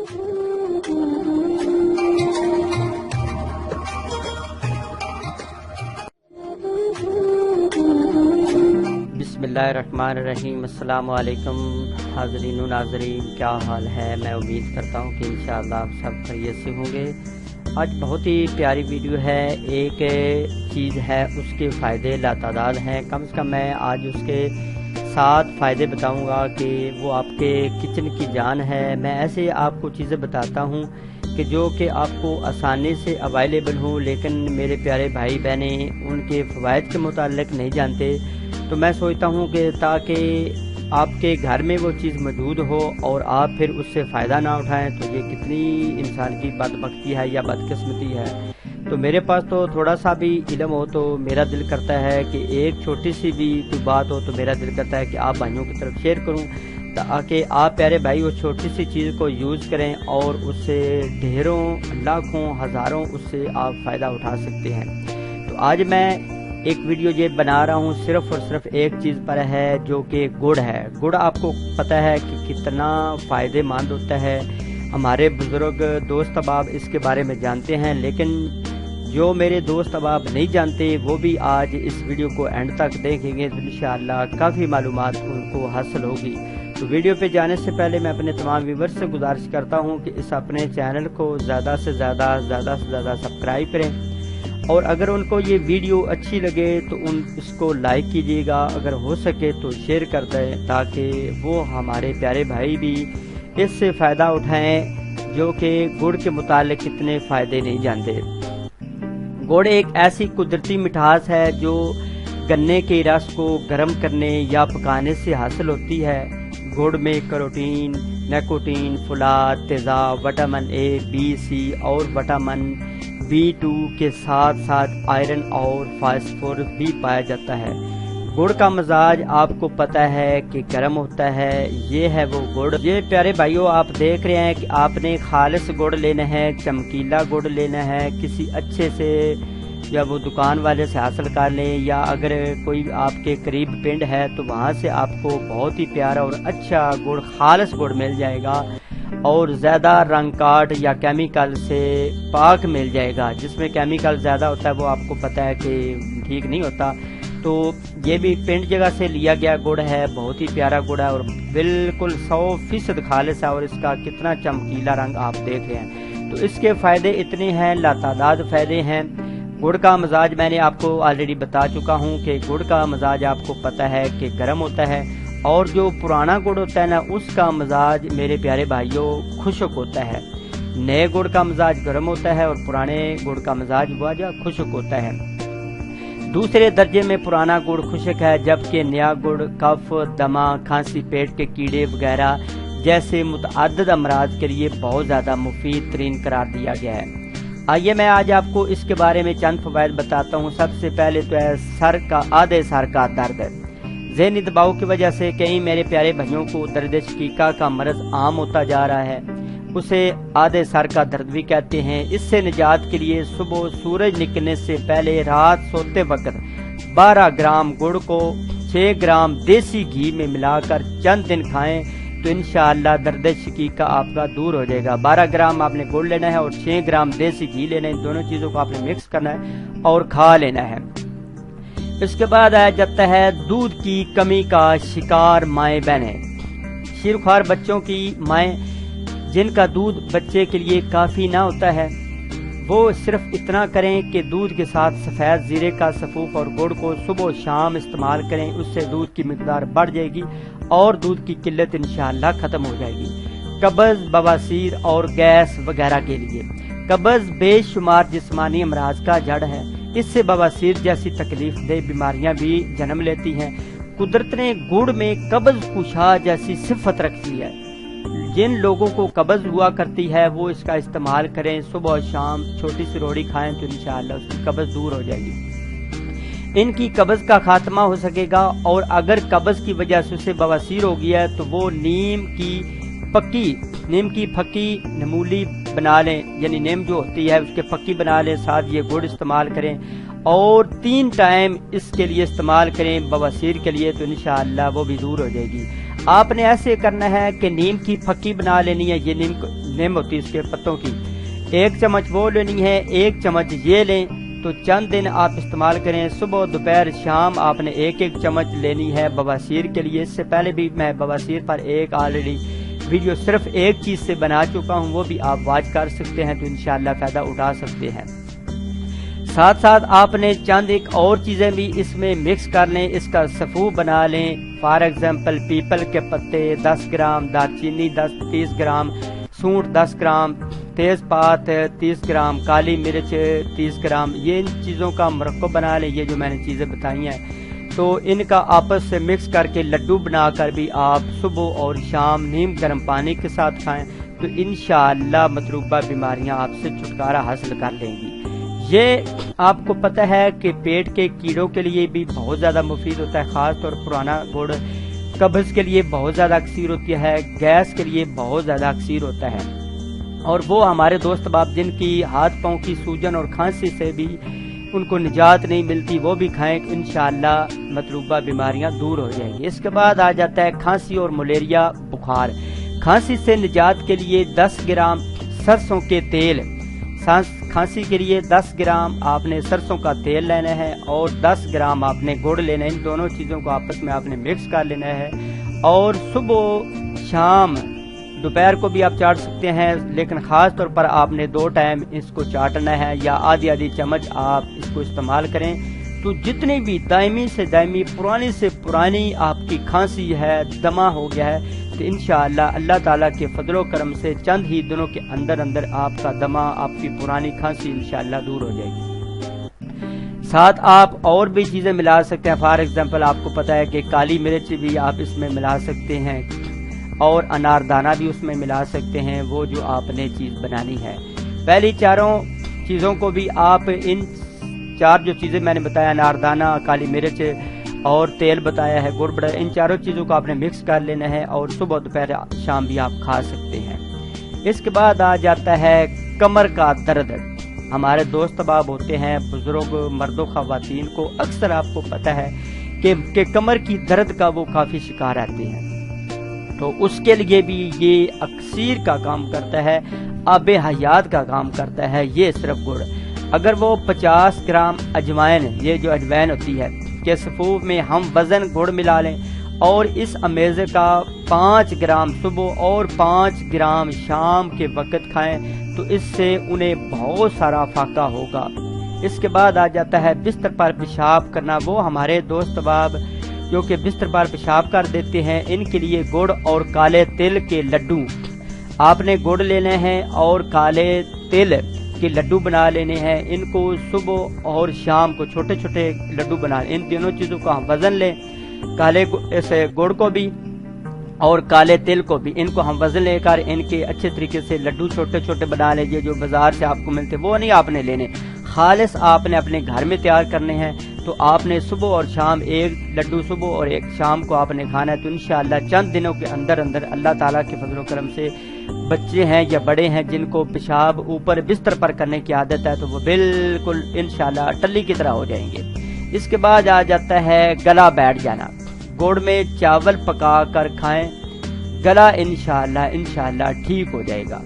بسم اللہ الرحمن الرحیم۔ السلام علیکم حاضرین و ناظرین، کیا حال ہے؟ میں امید کرتا ہوں کہ انشاءاللہ آپ سب خیریت سے ہوں گے۔ آج بہت ہی پیاری ویڈیو ہے، ایک چیز ہے، اس کے فائدے لاتعداد ہیں۔ کم سے کم میں آج اس کے 7 فائدے بتاؤں گا کہ وہ آپ کے کچن کی جان ہے۔ میں ایسے آپ کو چیزیں بتاتا ہوں کہ جو کہ آپ کو آسانی سے اویلیبل ہوں، لیکن میرے پیارے بھائی بہنیں ان کے فوائد کے متعلق نہیں جانتے، تو میں سوچتا ہوں کہ تاکہ آپ کے گھر میں وہ چیز موجود ہو اور آپ پھر اس سے فائدہ نہ اٹھائیں، تو یہ کتنی انسان کی بدبختی ہے یا بدقسمتی ہے۔ تو میرے پاس تو تھوڑا سا بھی علم ہو تو میرا دل کرتا ہے کہ ایک چھوٹی سی بھی کوئی بات ہو تو میرا دل کرتا ہے کہ آپ بھائیوں کی طرف شیئر کروں، تاکہ آپ پیارے بھائی اس چھوٹی سی چیز کو یوز کریں اور اس سے ڈھیروں لاکھوں ہزاروں اس سے آپ فائدہ اٹھا سکتے ہیں۔ تو آج میں ایک ویڈیو یہ بنا رہا ہوں صرف اور صرف ایک چیز پر ہے، جو کہ گڑ ہے۔ گڑ آپ کو پتہ ہے کہ کتنا فائدے مند ہوتا ہے، ہمارے بزرگ دوست احباب اس کے بارے میں جانتے ہیں، لیکن جو میرے دوست احباب نہیں جانتے وہ بھی آج اس ویڈیو کو اینڈ تک دیکھیں گے تو انشاءاللہ کافی معلومات ان کو حاصل ہوگی۔ تو ویڈیو پہ جانے سے پہلے میں اپنے تمام ویورز سے گزارش کرتا ہوں کہ اس اپنے چینل کو زیادہ سے زیادہ سبسکرائب کریں، اور اگر ان کو یہ ویڈیو اچھی لگے تو اس کو لائک کیجیے گا، اگر ہو سکے تو شیئر کر دیں، تاکہ وہ ہمارے پیارے بھائی بھی اس سے فائدہ اٹھائیں جو کہ گڑ کے متعلق کتنے فائدے نہیں جانتے۔ گڑ ایک ایسی قدرتی مٹھاس ہے جو گنے کے رس کو گرم کرنے یا پکانے سے حاصل ہوتی ہے۔ گڑ میں کیروٹین، نیکوٹین، فولاد، تیزاب، وٹامن اے، بی، سی اور وٹامن B2 کے ساتھ ساتھ آئرن اور فاسفورس بھی پایا جاتا ہے۔ گڑ کا مزاج آپ کو پتہ ہے کہ گرم ہوتا ہے، یہ ہے وہ گڑ۔ یہ پیارے بھائیوں آپ دیکھ رہے ہیں کہ آپ نے خالص گڑ لینا ہے، چمکیلا گڑ لینا ہے، کسی اچھے سے یا وہ دکان والے سے حاصل کر لیں، یا اگر کوئی آپ کے قریب پنڈ ہے تو وہاں سے آپ کو بہت ہی پیارا اور اچھا گڑ، خالص گڑ مل جائے گا، اور زیادہ رنگ کاٹ یا کیمیکل سے پاک مل جائے گا۔ جس میں کیمیکل زیادہ ہوتا ہے وہ آپ کو پتہ ہے کہ ٹھیک نہیں ہوتا۔ تو یہ بھی پنڈ جگہ سے لیا گیا گڑ ہے، بہت ہی پیارا گڑ ہے اور بالکل 100% خالص ہے، اور اس کا کتنا چمکیلا رنگ آپ دیکھ رہے ہیں۔ تو اس کے فائدے اتنے ہیں، لاتعداد فائدے ہیں۔ گڑ کا مزاج میں نے آپ کو آلریڈی بتا چکا ہوں کہ گڑ کا مزاج آپ کو پتہ ہے کہ گرم ہوتا ہے، اور جو پرانا گڑ ہوتا ہے نا، اس کا مزاج میرے پیارے بھائیوں خشک ہوتا ہے۔ نئے گڑ کا مزاج گرم ہوتا ہے اور پرانے گڑ کا مزاج خشک ہوتا ہے۔ دوسرے درجے میں پرانا گڑ خشک ہے، جبکہ نیا گڑ کف، دمہ، کھانسی، پیٹ کے کیڑے وغیرہ جیسے متعدد امراض کے لیے بہت زیادہ مفید ترین قرار دیا گیا ہے۔ آئیے میں آج آپ کو اس کے بارے میں چند فوائد بتاتا ہوں۔ سب سے پہلے تو ہے آدھے سر کا درد۔ ذہنی دباؤ کی وجہ سے کئی میرے پیارے بھائیوں کو درد شقیقہ کا مرض عام ہوتا جا رہا ہے، اسے آدھے سر کا درد بھی کہتے ہیں۔ اس سے نجات کے لیے صبح سورج نکلنے سے پہلے رات سوتے وقت 12 گرام گڑ کو 6 گرام دیسی گھی میں ملا کر چند دن کھائیں تو انشاءاللہ درد شقیقہ آپ کا دور ہو جائے گا۔ 12 گرام آپ نے گڑ لینا ہے اور 6 گرام دیسی گھی لینا ہے، ان دونوں چیزوں کو آپ نے مکس کرنا ہے اور کھا لینا ہے۔ اس کے بعد آیا جاتا ہے دودھ کی کمی کا شکار مائیں بہنیں۔ شیرخوار بچوں کی مائیں جن کا دودھ بچے کے لیے کافی نہ ہوتا ہے، وہ صرف اتنا کریں کہ دودھ کے ساتھ سفید زیرے کا سفوف اور گڑ کو صبح و شام استعمال کریں، اس سے دودھ کی مقدار بڑھ جائے گی اور دودھ کی قلت انشاءاللہ ختم ہو جائے گی۔ قبض، بواسیر اور گیس وغیرہ کے لیے۔ قبض بے شمار جسمانی امراض کا جڑ ہے، اس سے بواسیر جیسی تکلیف دہ بیماریاں بھی جنم لیتی ہیں۔ قدرت نے گڑ میں قبض کشا جیسی صفت رکھی ہے، جن لوگوں کو قبض ہوا کرتی ہے وہ اس کا استعمال کریں، صبح و شام چھوٹی سی روڑی کھائیں تو انشاءاللہ اس کی قبض دور ہو جائے گی، ان کی قبض کا خاتمہ ہو سکے گا۔ اور اگر قبض کی وجہ سے اسے بواسیر ہو گیا ہے تو وہ نیم کی پھکی نمولی بنا لیں، یعنی نیم جو ہوتی ہے اس کے پھکی بنا لیں، ساتھ یہ گڑ استعمال کریں اور 3 ٹائم اس کے لیے استعمال کریں بواسیر کے لیے، تو انشاءاللہ وہ بھی دور ہو جائے گی۔ آپ نے ایسے کرنا ہے کہ نیم کی پھکی بنا لینی ہے، یہ نیم ہوتی ہے اس کے پتوں کی، 1 چمچ وہ لینی ہے، 1 چمچ یہ لیں تو چند دن آپ استعمال کریں، صبح دوپہر شام آپ نے 1 چمچ لینی ہے بواسیر کے لیے۔ اس سے پہلے بھی میں بواسیر پر ایک آلریڈی ویڈیو صرف ایک چیز سے بنا چکا ہوں، وہ بھی آپ واچ کر سکتے ہیں تو انشاءاللہ فائدہ اٹھا سکتے ہیں۔ ساتھ ساتھ آپ نے چند ایک اور چیزیں بھی اس میں مکس کر لیں، اس کا سفو بنا لیں۔ فار ایگزامپل پیپل کے پتے 10 گرام، دارچینی 30 گرام، سونٹ 10 گرام، تیز پات 30 گرام، کالی مرچ 30 گرام، یہ ان چیزوں کا مرکب بنا لیں۔ یہ جو میں نے چیزیں بتائی ہیں تو ان کا آپس سے مکس کر کے لڈو بنا کر بھی آپ صبح اور شام نیم گرم پانی کے ساتھ کھائیں تو انشاءاللہ مطلوبہ بیماریاں آپ سے چھٹکارا حاصل کر لیں گی۔ یہ آپ کو پتہ ہے کہ پیٹ کے کیڑوں کے لیے بھی بہت زیادہ مفید ہوتا ہے، خاص طور پرانا گڑ قبض کے لیے بہت زیادہ اکثیر ہوتی ہے، گیس کے لیے بہت زیادہ اکثیر ہوتا ہے، اور وہ ہمارے دوست باپ جن کی ہاتھ پاؤں کی سوجن اور کھانسی سے بھی ان کو نجات نہیں ملتی وہ بھی کھائیں، انشاءاللہ مطلوبہ بیماریاں دور ہو جائیں گی۔ اس کے بعد آ جاتا ہے کھانسی اور ملیریا بخار۔ کھانسی سے نجات کے لیے 10 گرام سرسوں کے تیل، کھانسی کے لیے 10 گرام آپ نے سرسوں کا تیل لینا ہے اور 10 گرام آپ نے گڑ لینا ہے، ان دونوں چیزوں کو آپس میں آپ نے مکس کر لینا ہے، اور صبح شام دوپہر کو بھی آپ چاٹ سکتے ہیں، لیکن خاص طور پر آپ نے 2 ٹائم اس کو چاٹنا ہے، یا آدھی چمچ آپ اس کو استعمال کریں تو جتنی بھی دائمی سے دائمی پرانی سے پرانی آپ کی کھانسی ہے، دمہ ہو گیا ہے، تو انشاءاللہ اللہ تعالیٰ کے فضل و کرم سے چند ہی دنوں کے اندر آپ کا دمہ، آپ کی پرانی کھانسی انشاءاللہ دور ہو جائے گی۔ ساتھ آپ اور بھی چیزیں ملا سکتے ہیں، فار ایگزامپل آپ کو پتا ہے کہ کالی مرچ بھی آپ اس میں ملا سکتے ہیں اور اناردانہ بھی اس میں ملا سکتے ہیں، وہ جو آپ نے چیز بنانی ہے۔ پہلی چاروں چیزوں کو بھی آپ ان 4 جو چیزیں میں نے بتایا، اناردانہ، کالی مرچ اور تیل بتایا ہے، گڑ بڑا، ان 4 چیزوں کو آپ نے مکس کر لینا ہے اور صبح دوپہر شام بھی آپ کھا سکتے ہیں۔ اس کے بعد آ جاتا ہے کمر کا درد۔ ہمارے دوست احباب ہوتے ہیں، بزرگ مرد و خواتین کو اکثر آپ کو پتہ ہے کہ کمر کی درد کا وہ کافی شکار رہتے ہیں، تو اس کے لیے بھی یہ اکسیر کا کام کرتا ہے، آب حیات کا کام کرتا ہے یہ صرف گڑ۔ اگر وہ 50 گرام اجوائن، یہ جو اجوائن ہوتی ہے کے صفوف میں ہم وزن گڑ ملا لیں اور اس امیزے کا 5 گرام صبح اور 5 گرام شام کے وقت کھائیں تو اس سے انہیں بہت سارا فائدہ ہوگا۔ اس کے بعد آ جاتا ہے بستر پر پیشاب کرنا۔ وہ ہمارے دوست احباب جو کہ بستر پر پیشاب کر دیتے ہیں، ان کے لیے گڑ اور کالے تل کے لڈو، آپ نے گڑ لینے ہیں اور کالے تل کے لڈو بنا لینے ہیں، ان کو صبح اور شام کو چھوٹے چھوٹے لڈو بنا لیں، ان دونوں چیزوں کا ہم وزن لیں، کالے گڑ کو بھی اور کالے تل کو بھی، ان کو ہم وزن لے کر ان کے اچھے طریقے سے لڈو چھوٹے چھوٹے بنا لیجئے، جو بازار سے آپ کو ملتے وہ نہیں آپ نے لینے، خالص آپ نے اپنے گھر میں تیار کرنے ہیں۔ تو آپ نے صبح اور شام 1 لڈو صبح اور 1 شام کو آپ نے کھانا ہے، تو انشاءاللہ چند دنوں کے اندر اللہ تعالیٰ کے فضل و کرم سے بچے ہیں یا بڑے ہیں جن کو پیشاب اوپر بستر پر کرنے کی عادت ہے تو وہ بالکل انشاءاللہ ٹلی کی طرح ہو جائیں گے۔ اس کے بعد آ جاتا ہے گلا بیٹھ جانا۔ گڑ میں چاول پکا کر کھائیں، گلا انشاءاللہ ٹھیک ہو جائے گا۔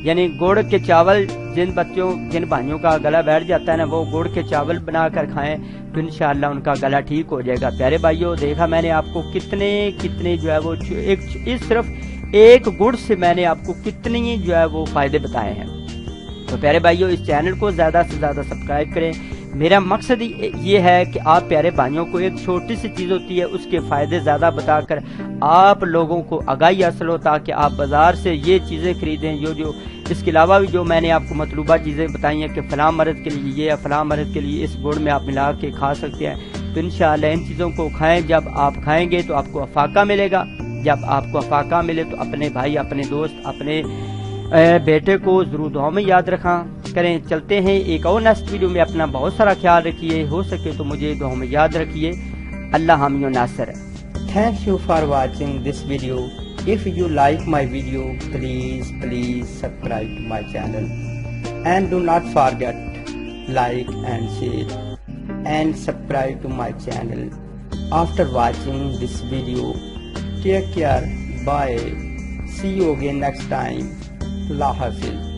یعنی گڑ کے چاول جن بھائیوں کا گلا بیٹھ جاتا ہے نا، وہ گڑ کے چاول بنا کر کھائیں تو انشاءاللہ ان کا گلا ٹھیک ہو جائے گا۔ پیارے بھائیوں، دیکھا میں نے آپ کو کتنے جو ہے وہ صرف ایک گڑ سے میں نے آپ کو کتنی جو ہے وہ فائدے بتائے ہیں۔ تو پیارے بھائیوں، اس چینل کو زیادہ سے زیادہ سبسکرائب کریں۔ میرا مقصد یہ ہے کہ آپ پیارے بھائیوں کو ایک چھوٹی سی چیز ہوتی ہے اس کے فائدے زیادہ بتا کر آپ لوگوں کو آگاہی حاصل ہو، تاکہ آپ بازار سے یہ چیزیں خریدیں۔ جو اس کے علاوہ بھی جو میں نے آپ کو مطلوبہ چیزیں بتائی ہیں کہ فلاں مرض کے لیے یہ، فلاں مرض کے لیے اس گڑ میں آپ ملا کے کھا سکتے ہیں، تو انشاءاللہ ان چیزوں کو کھائیں۔ جب آپ کھائیں گے تو آپ کو افاقہ ملے گا، جب آپ کو افاقہ ملے تو اپنے بھائی، اپنے دوست، اپنے بیٹے کو ضرور دعا میں یاد رکھا کریں۔ چلتے ہیں ایک اور نیکسٹ ویڈیو میں، اپنا بہت سارا خیال رکھیے، ہو سکے تو مجھے دعا میں یاد رکھیے۔ اللہ حامی و ناصر۔ Thank you for watching this video. If you like my video, please subscribe to my channel and do not forget like and share and subscribe to my channel. After watching this video, take care, bye, see you again next time, اللہ حافظ.